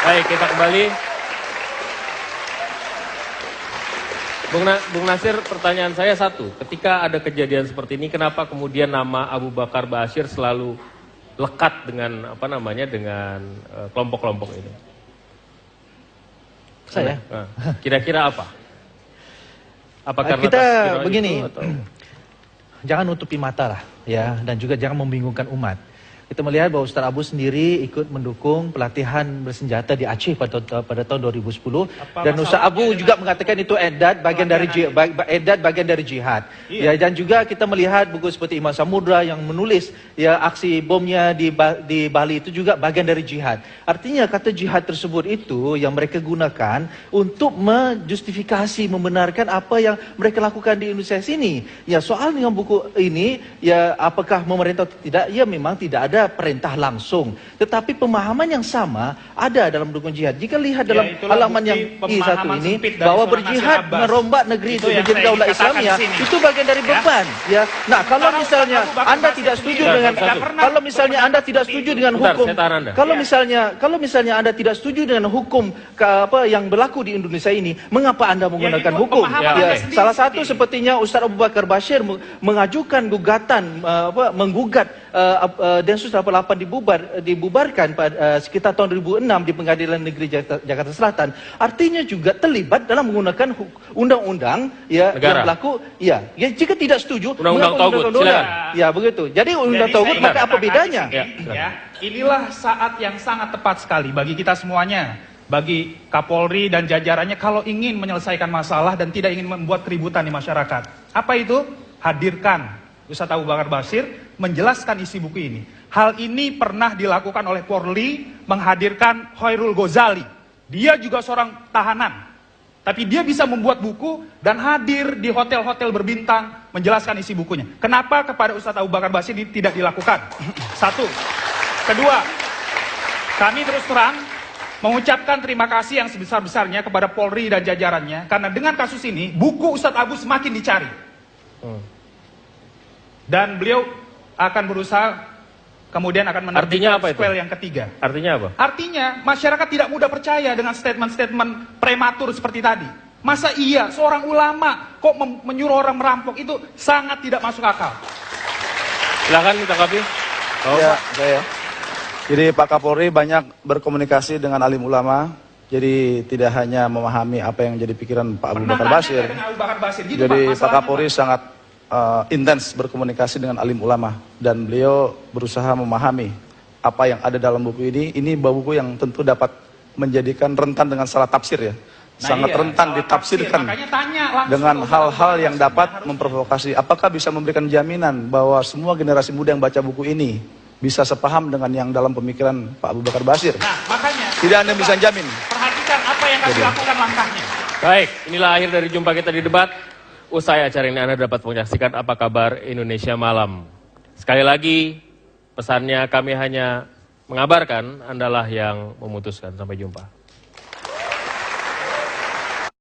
Baik, kita kembali. Bung Nasir, pertanyaan saya satu. Ketika ada kejadian seperti ini, kenapa kemudian nama Abu Bakar Ba'asyir selalu lekat dengan dengan kelompok-kelompok ini? Saya? Kira-kira apa? Apa karena kita Tasfirah begini, itu, atau? Jangan nutupi mata lah, ya, dan juga jangan membingungkan umat. Kita melihat bahwa Ustaz Abu sendiri ikut mendukung pelatihan bersenjata di Aceh pada tahun 2010. Dan Ustaz Abu juga mengatakan itu edat bagian dari jihad. Iya. Ya, dan juga kita melihat buku seperti Imam Samudra yang menulis ya aksi bomnya di Bali itu juga bagian dari jihad. Artinya kata jihad tersebut itu yang mereka gunakan untuk menjustifikasi, membenarkan apa yang mereka lakukan di Indonesia sini. Ya, soal dengan buku ini, ya apakah memerintah atau tidak? Ya, memang tidak ada perintah langsung, tetapi pemahaman yang sama ada dalam dukung jihad. Jika lihat dalam halaman yang I1 ini, bahwa berjihad merombak negeri itu menjadi daulah Islamiyah, itu bagian dari beban. Ya, nah kalau misalnya Anda tidak setuju dengan, Anda tidak setuju dengan hukum, kalau misalnya Anda tidak setuju dengan hukum yang berlaku di Indonesia ini, mengapa Anda menggunakan hukum? Ya, salah satu sepertinya Ustaz Abu Bakar Ba'asyir mengajukan gugatan, menggugat Densus 88 dibubarkan pada sekitar tahun 2006 di Pengadilan Negeri Jakarta Selatan. Artinya juga terlibat dalam menggunakan undang-undang ya yang berlaku. Ya, jika tidak setuju undang-undang Tauhid, silakan. Ya begitu. Jadi undang Tauhid maka apa bedanya? Inilah saat yang sangat tepat sekali bagi kita semuanya, bagi Kapolri dan jajarannya kalau ingin menyelesaikan masalah dan tidak ingin membuat keributan di masyarakat. Apa itu? Hadirkan Ustaz Abu Bakar Ba'asyir menjelaskan isi buku ini. Hal ini pernah dilakukan oleh Polri, menghadirkan Khairul Ghazali. Dia juga seorang tahanan. Tapi dia bisa membuat buku dan hadir di hotel-hotel berbintang menjelaskan isi bukunya. Kenapa kepada Ustaz Abu Bakar Ba'asyir tidak dilakukan? Satu. Kedua, kami terus terang mengucapkan terima kasih yang sebesar-besarnya kepada Polri dan jajarannya. Karena dengan kasus ini, buku Ustaz Abu semakin dicari. Dan beliau akan berusaha kemudian akan menerbitkan sequel yang ketiga. Artinya apa? Artinya masyarakat tidak mudah percaya dengan statement-statement prematur seperti tadi. Masa iya seorang ulama kok menyuruh orang merampok, itu sangat tidak masuk akal. Silakan ditanggapi. Ya, saya. Jadi Pak Kapolri banyak berkomunikasi dengan alim ulama. Jadi tidak hanya memahami apa yang jadi pikiran Pak Abu Bakar Ba'asyir. Jadi Pak Kapolri sangat intens berkomunikasi dengan alim ulama dan beliau berusaha memahami apa yang ada dalam buku ini. Ini buku yang tentu dapat menjadikan rentan dengan salah tafsir ya. Sangat rentan ditafsirkan dengan hal-hal yang dapat memprovokasi. Apakah bisa memberikan jaminan bahwa semua generasi muda yang baca buku ini bisa sepaham dengan yang dalam pemikiran Pak Abu Bakar Ba'asyir? Nah, makanya tidak ada yang bisa jamin. Perhatikan apa yang kami lakukan langkahnya. Baik, inilah akhir dari jumpa kita di debat. Usai acara ini Anda dapat menyaksikan Apa Kabar Indonesia Malam. Sekali lagi, pesannya kami hanya mengabarkan, Andalah yang memutuskan. Sampai jumpa.